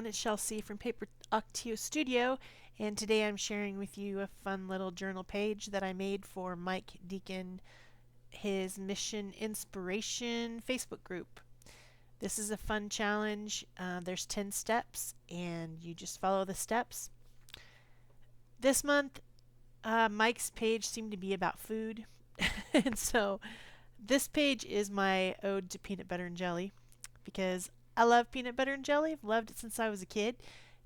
everyone, it's Shel C from Paper Octio Studio, and today I'm sharing with you a fun little journal page that I made for Mike Deacon, his Mission Inspiration Facebook group. This is a fun challenge. There's 10 steps, and you just follow the steps. This month, Mike's page seemed to be about food, and so this page is my ode to peanut butter and jelly because I love peanut butter and jelly. I've loved it since I was a kid.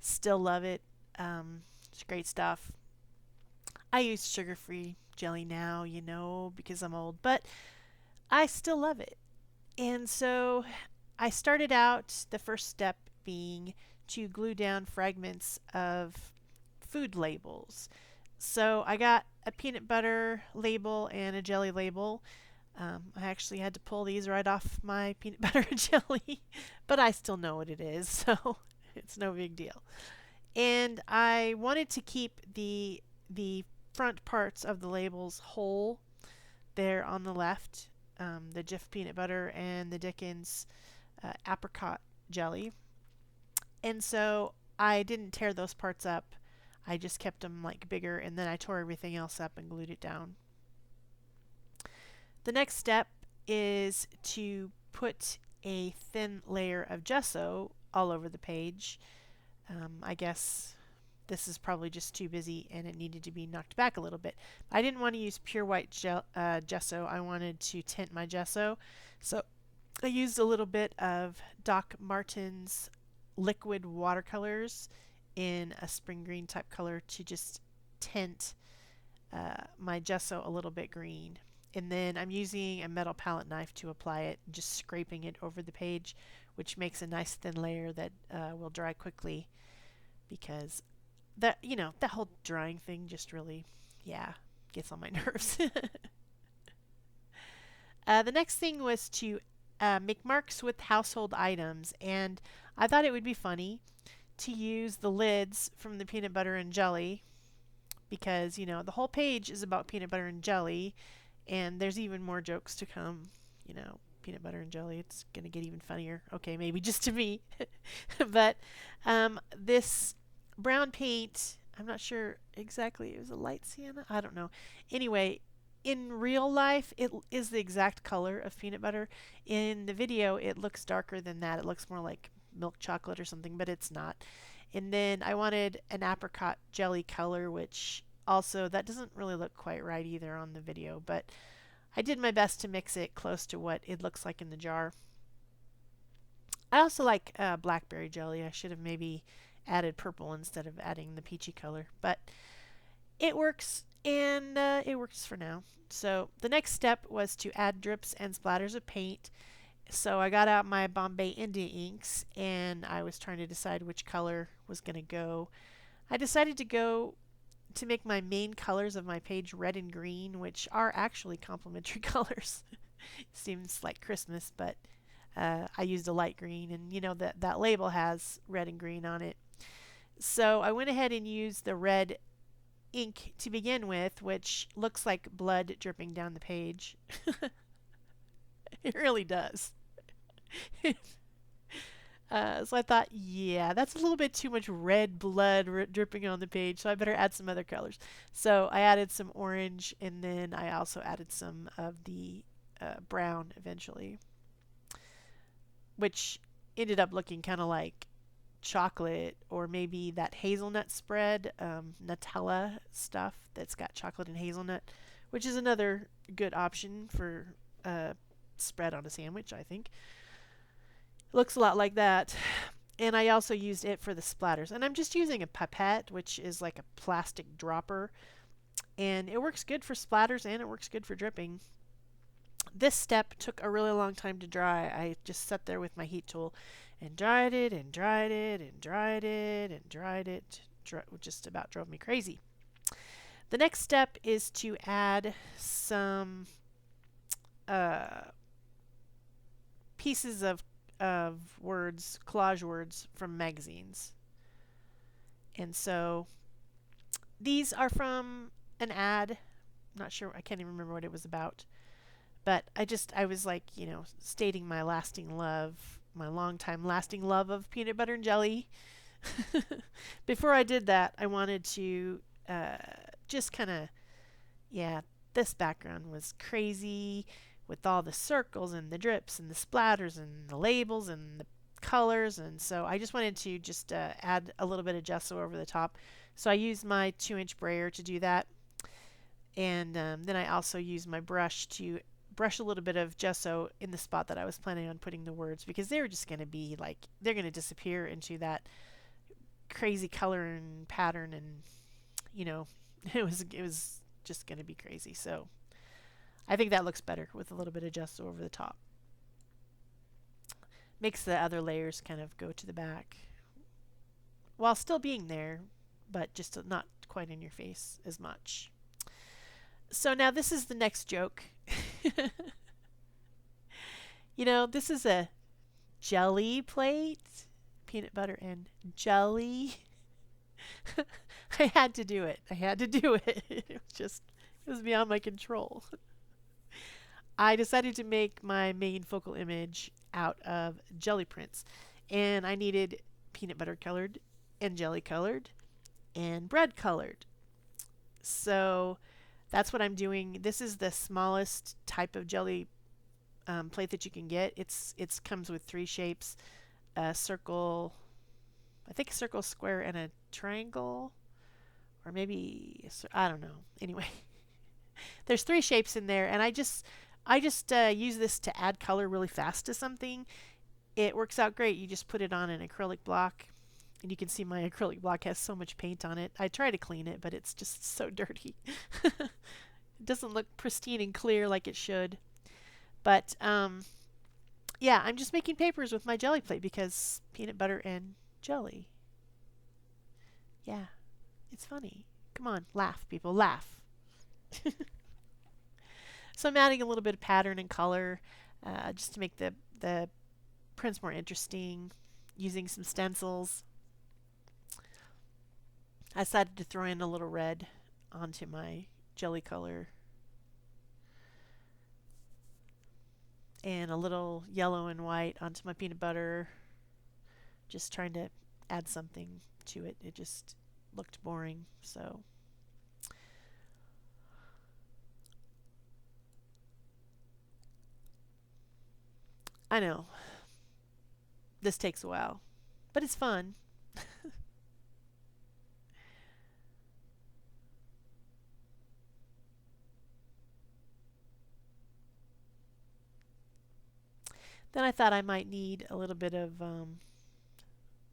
Still love it. It's great stuff. I use sugar-free jelly now, because I'm old, but I still love it. And so I started out the first step being to glue down fragments of food labels. So I got a peanut butter label and a jelly label. I actually had to pull these right off my peanut butter and jelly, but I still know what it is, so it's no big deal. And I wanted to keep the front parts of the labels whole there on the left, the Jif peanut butter and the Dickens apricot jelly. And so I didn't tear those parts up. I just kept them like bigger, and then I tore everything else up and glued it down. The next step is to put a thin layer of gesso all over the page. I guess this is probably just too busy and it needed to be knocked back a little bit. I didn't want to use pure white gesso. I wanted to tint my gesso. So I used a little bit of Doc Martens liquid watercolors in a spring green type color to just tint my gesso a little bit green. And then I'm using a metal palette knife to apply it, just scraping it over the page, which makes a nice thin layer that will dry quickly, because that whole drying thing just really, gets on my nerves. The next thing was to make marks with household items, and I thought it would be funny to use the lids from the peanut butter and jelly, because the whole page is about peanut butter and jelly. And there's even more jokes to come. Peanut butter and jelly. It's going to get even funnier. Okay, maybe just to me. But this brown paint, I'm not sure exactly. It was a light sienna? I don't know. Anyway, in real life, it is the exact color of peanut butter. In the video, it looks darker than that. It looks more like milk chocolate or something, but it's not. And then I wanted an apricot jelly color, which also, that doesn't really look quite right either on the video, but I did my best to mix it close to what it looks like in the jar. I also like blackberry jelly. I should have maybe added purple instead of adding the peachy color, but it works, and it works for now. So the next step was to add drips and splatters of paint. So I got out my Bombay India inks, and I was trying to decide which color was going to go. I decided to make my main colors of my page red and green, which are actually complementary colors. Seems like Christmas, but I used a light green, and that label has red and green on it. So I went ahead and used the red ink to begin with, which looks like blood dripping down the page. It really does. So I thought, yeah, that's a little bit too much red blood dripping on the page, so I better add some other colors. So I added some orange, and then I also added some of the brown eventually, which ended up looking kind of like chocolate, or maybe that hazelnut spread, Nutella stuff that's got chocolate and hazelnut, which is another good option for spread on a sandwich, I think. Looks a lot like that. And I also used it for the splatters. And I'm just using a pipette, which is like a plastic dropper. And it works good for splatters, and it works good for dripping. This step took a really long time to dry. I just sat there with my heat tool and dried it and dried it and dried it and dried it. Just about drove me crazy. The next step is to add some pieces of words, collage words from magazines. And so these are from an ad. I'm not sure, I can't even remember what it was about. But I was like, stating my lasting love, my long time lasting love of peanut butter and jelly. Before I did that, I wanted to just kind of, yeah, this background was crazy with all the circles and the drips and the splatters and the labels and the colors. And so I just wanted to just add a little bit of gesso over the top. So I used my 2-inch brayer to do that. And then I also used my brush to brush a little bit of gesso in the spot that I was planning on putting the words, because they were just going to be like, they're going to disappear into that crazy color and pattern, and you know, it was just going to be crazy. So I think that looks better with a little bit of gesso over the top. Makes the other layers kind of go to the back while still being there, but just not quite in your face as much. So now this is the next joke. You know, this is a jelly plate, peanut butter and jelly. I had to do it. I had to do it. It was beyond my control. I decided to make my main focal image out of jelly prints, and I needed peanut butter colored and jelly colored and bread colored. So that's what I'm doing. This is the smallest type of jelly plate that you can get. It comes with 3 shapes: a circle, I think a circle, square, and a triangle, or maybe I don't know. Anyway, there's 3 shapes in there, and I just use this to add color really fast to something. It works out great. You just put it on an acrylic block, and you can see my acrylic block has so much paint on it. I try to clean it, but it's just so dirty. It doesn't look pristine and clear like it should. But yeah, I'm just making papers with my jelly plate because peanut butter and jelly. Yeah, it's funny. Come on, laugh, people, laugh. So I'm adding a little bit of pattern and color just to make the prints more interesting, using some stencils. I decided to throw in a little red onto my jelly color and a little yellow and white onto my peanut butter, just trying to add something to it. It just looked boring, so I know this takes a while, but it's fun. Then I thought I might need a little bit of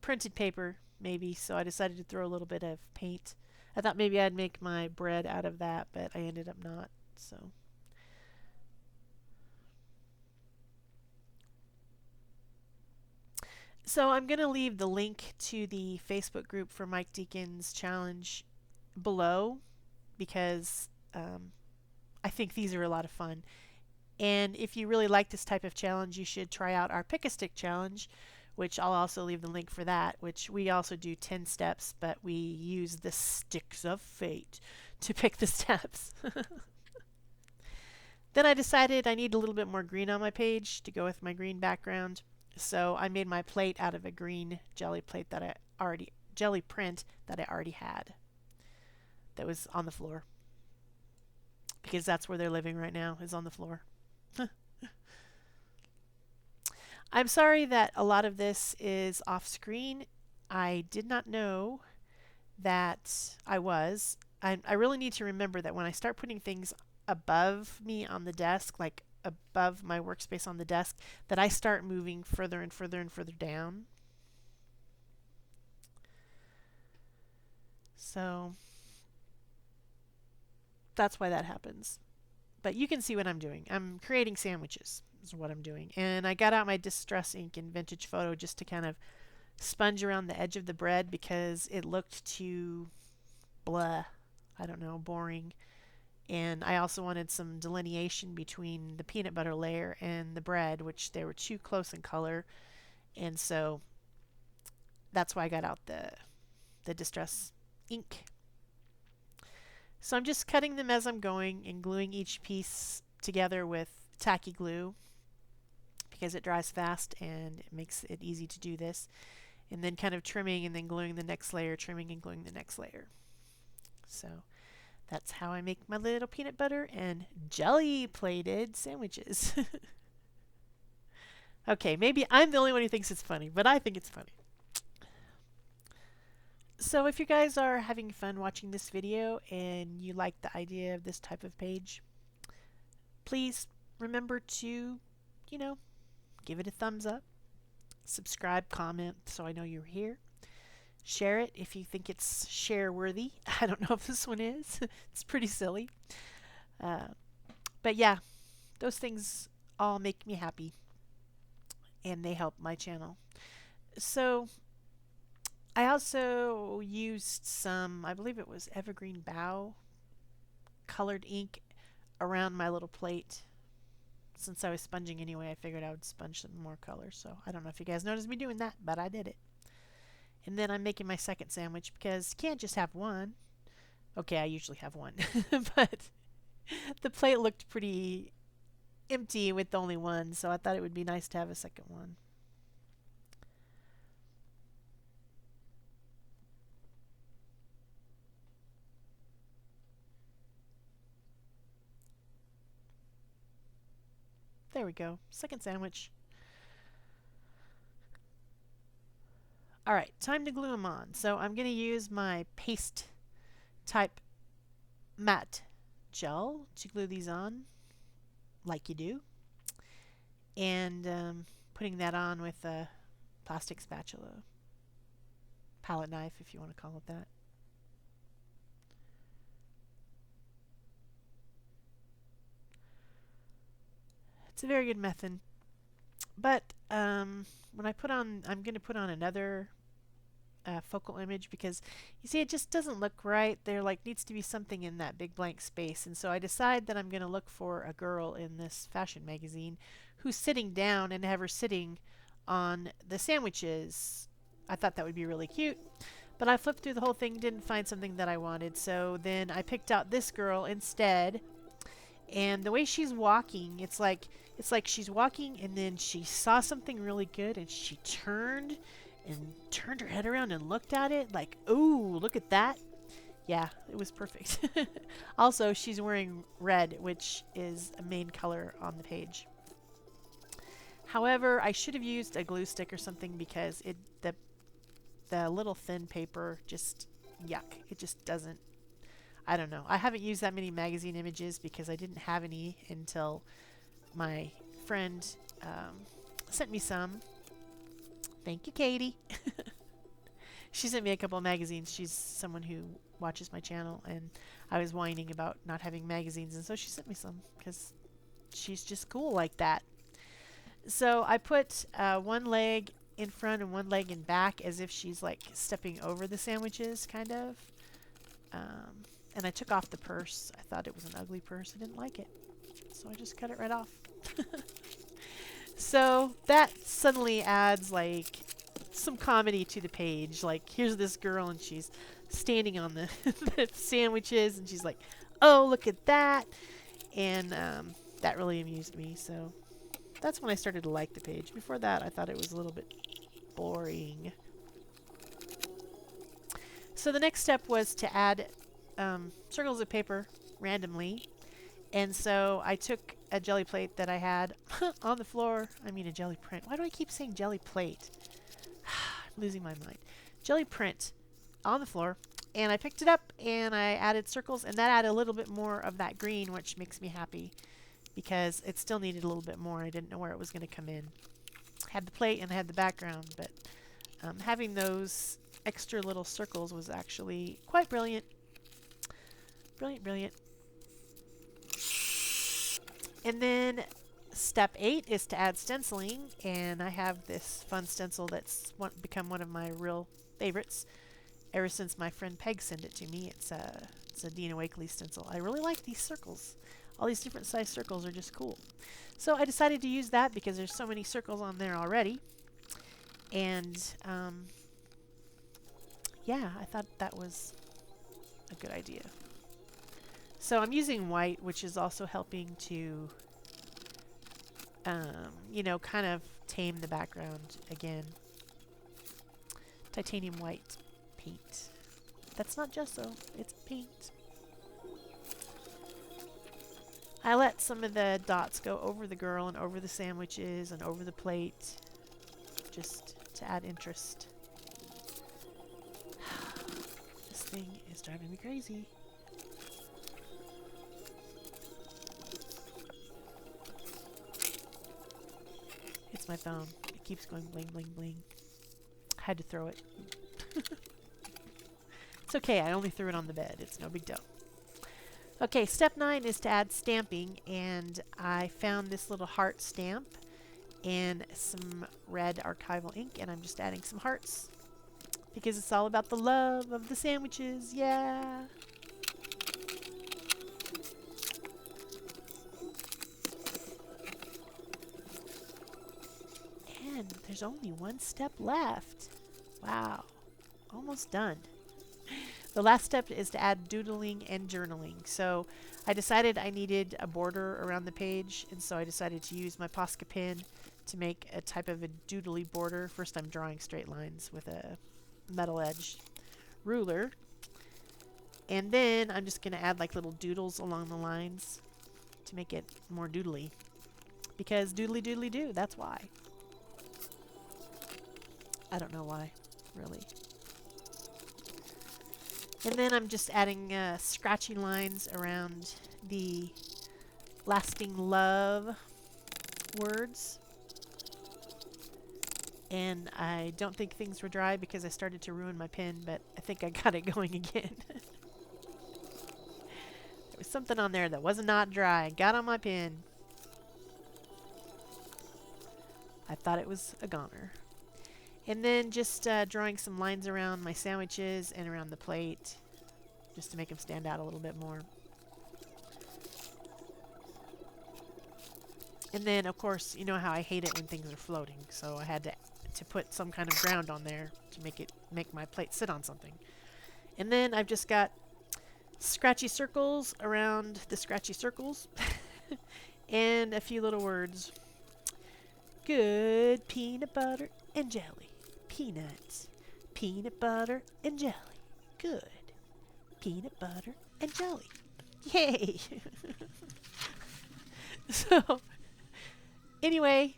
printed paper, maybe, so I decided to throw a little bit of paint. I thought maybe I'd make my bread out of that, but I ended up not. So I'm going to leave the link to the Facebook group for Mike Deacon's challenge below, because I think these are a lot of fun. And if you really like this type of challenge, you should try out our Pick a Stick challenge, which I'll also leave the link for that, which we also do 10 steps, but we use the sticks of fate to pick the steps. Then I decided I need a little bit more green on my page to go with my green background. So I made my plate out of a green jelly print that I already had that was on the floor, because that's where they're living right now, is on the floor. I'm sorry that a lot of this is off screen. I did not know that I was. I really need to remember that when I start putting things above me on the desk, like above my workspace on the desk, that I start moving further and further and further down. So that's why that happens. But you can see what I'm doing. I'm creating sandwiches is what I'm doing. And I got out my Distress ink and Vintage Photo just to kind of sponge around the edge of the bread because it looked too blah, I don't know, boring. And I also wanted some delineation between the peanut butter layer and the bread, which they were too close in color. And so that's why I got out the Distress ink. So I'm just cutting them as I'm going and gluing each piece together with tacky glue because it dries fast and it makes it easy to do this. and then kind of trimming and then gluing the next layer, trimming and gluing the next layer. So that's how I make my little peanut butter and jelly plated sandwiches. Okay, maybe I'm the only one who thinks it's funny, but I think it's funny. So if you guys are having fun watching this video and you like the idea of this type of page, please remember to, you know, give it a thumbs up, subscribe, comment so I know you're here. Share it if you think it's share worthy. I don't know if this one is. It's pretty silly. But yeah, those things all make me happy and they help my channel. So I also used some, I believe it was Evergreen Bough colored ink around my little plate. Since I was sponging anyway, I figured I would sponge some more color. So I don't know if you guys noticed me doing that, but I did it. And then I'm making my second sandwich because you can't just have one. Okay, I usually have one. But the plate looked pretty empty with only one, so I thought it would be nice to have a second one. There we go. Second sandwich. Alright, time to glue them on. So I'm going to use my paste type matte gel to glue these on, like you do. And putting that on with a plastic spatula. Palette knife, if you want to call it that. It's a very good method. But when I put on, I'm going to put on another focal image because you see it just doesn't look right. There needs to be something in that big blank space. And so I decide that I'm going to look for a girl in this fashion magazine who's sitting down and have her sitting on the sandwiches. I thought that would be really cute. But I flipped through the whole thing, didn't find something that I wanted. So then I picked out this girl instead. And the way she's walking, it's like she's walking and then she saw something really good and she turned her head around and looked at it like, ooh, look at that. Yeah, it was perfect. Also, she's wearing red, which is a main color on the page. However, I should have used a glue stick or something because the little thin paper just, yuck. It just doesn't, I don't know. I haven't used that many magazine images because I didn't have any until my friend sent me some. Thank you, Katie. She sent me a couple of magazines. She's someone who watches my channel, and I was whining about not having magazines, and so she sent me some because she's just cool like that. So I put one leg in front and one leg in back as if she's like stepping over the sandwiches, kind of. And I took off the purse. I thought it was an ugly purse. I didn't like it. So I just cut it right off. So that suddenly adds like some comedy to the page. Like, here's this girl and she's standing on the, the sandwiches and she's like, oh, look at that. And that really amused me. So that's when I started to like the page. Before that, I thought it was a little bit boring. So the next step was to add circles of paper randomly. And so I took a jelly plate that I had on the floor. I mean a jelly print. Why do I keep saying jelly plate? I'm losing my mind. Jelly print on the floor. And I picked it up and I added circles. And that added a little bit more of that green, which makes me happy. Because it still needed a little bit more. I didn't know where it was going to come in. I had the plate and I had the background. But having those extra little circles was actually quite brilliant. Brilliant, brilliant. And then step 8 is to add stenciling, and I have this fun stencil that's become one of my real favorites ever since my friend Peg sent it to me. It's a Dina Wakley stencil. I really like these circles. All these different size circles are just cool. So I decided to use that because there's so many circles on there already. And yeah, I thought that was a good idea. So I'm using white, which is also helping to, you know, kind of tame the background again. titanium white paint. That's not gesso, it's paint. I let some of the dots go over the girl and over the sandwiches and over the plate, just to add interest. This thing is driving me crazy. It's my phone. It keeps going bling, bling, bling. I had to throw it. It's okay, I only threw it on the bed. It's no big deal. Okay, step 9 is to add stamping, and I found this little heart stamp and some red archival ink, and I'm just adding some hearts because it's all about the love of the sandwiches. Yeah. And there's only one step left. Wow. Almost done. The last step is to add doodling and journaling. So I decided I needed a border around the page, and so I decided to use my Posca pen to make a type of a doodly border. First I'm drawing straight lines with a metal edge ruler, and then I'm just going to add like little doodles along the lines to make it more doodly. Because doodly doodly do, that's why. I don't know why, really. And then I'm just adding scratchy lines around the lasting love words. And I don't think things were dry because I started to ruin my pen, but I think I got it going again. There was something on there that was not dry. Got on my pen. I thought it was a goner. And then just drawing some lines around my sandwiches and around the plate, just to make them stand out a little bit more. And then, of course, you know how I hate it when things are floating, so I had to put some kind of ground on there to make my plate sit on something. And then I've just got scratchy circles around the scratchy circles and a few little words. Good peanut butter and jelly. Peanuts, peanut butter and jelly. Good peanut butter and jelly. Yay! So, anyway,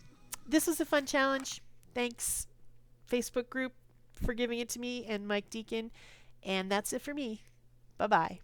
this was a fun challenge. Thanks, Facebook group, for giving it to me, and Mike Deacon. And that's it for me. Bye-bye.